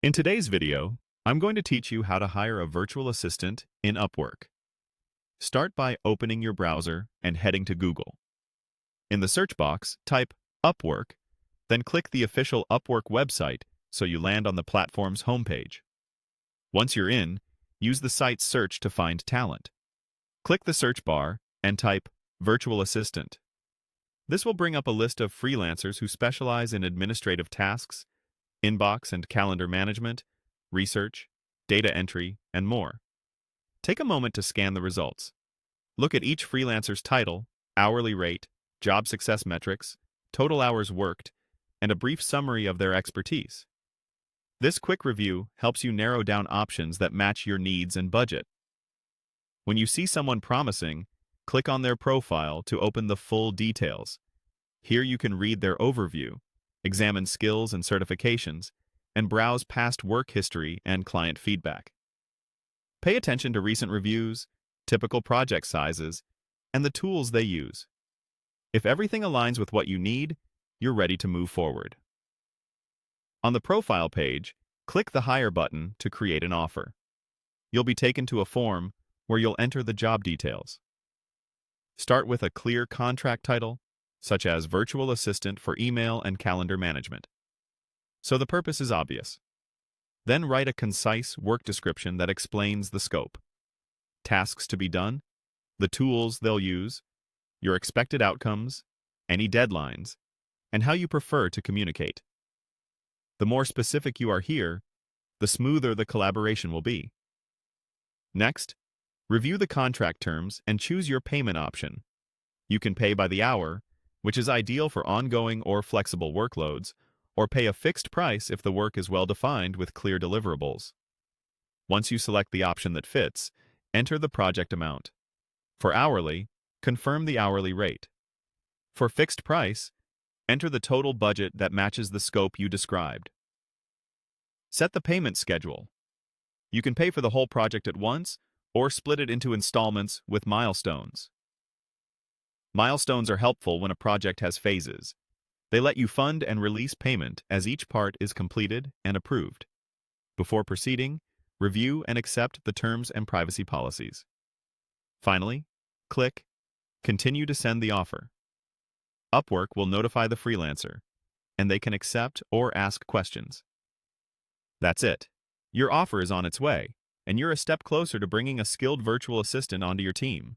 In today's video, I'm going to teach you how to hire a virtual assistant in Upwork. Start by opening your browser and heading to Google. In the search box, type Upwork, then click the official Upwork website so you land on the platform's homepage. Once you're in, use the site's search to find talent. Click the search bar and type Virtual Assistant. This will bring up a list of freelancers who specialize in administrative tasks, inbox and calendar management, research, data entry, and more. Take a moment to scan the results. Look at each freelancer's title, hourly rate, job success metrics, total hours worked, and a brief summary of their expertise. This quick review helps you narrow down options that match your needs and budget. When you see someone promising, click on their profile to open the full details. Here you can read their overview, examine skills and certifications, and browse past work history and client feedback. Pay attention to recent reviews, typical project sizes, and the tools they use. If everything aligns with what you need, you're ready to move forward. On the profile page, click the Hire button to create an offer. You'll be taken to a form where you'll enter the job details. Start with a clear contract title, such as Virtual Assistant for Email and Calendar Management. So the purpose is obvious. Then write a concise work description that explains the scope, tasks to be done, the tools they'll use, your expected outcomes, any deadlines, and how you prefer to communicate. The more specific you are here, the smoother the collaboration will be. Next, review the contract terms and choose your payment option. You can pay by the hour, which is ideal for ongoing or flexible workloads, or pay a fixed price if the work is well-defined with clear deliverables. Once you select the option that fits, enter the project amount. For hourly, confirm the hourly rate. For fixed price, enter the total budget that matches the scope you described. Set the payment schedule. You can pay for the whole project at once or split it into installments with milestones. Milestones are helpful when a project has phases. They let you fund and release payment as each part is completed and approved. Before proceeding, review and accept the terms and privacy policies. Finally, click Continue to send the offer. Upwork will notify the freelancer, and they can accept or ask questions. That's it. Your offer is on its way, and you're a step closer to bringing a skilled virtual assistant onto your team.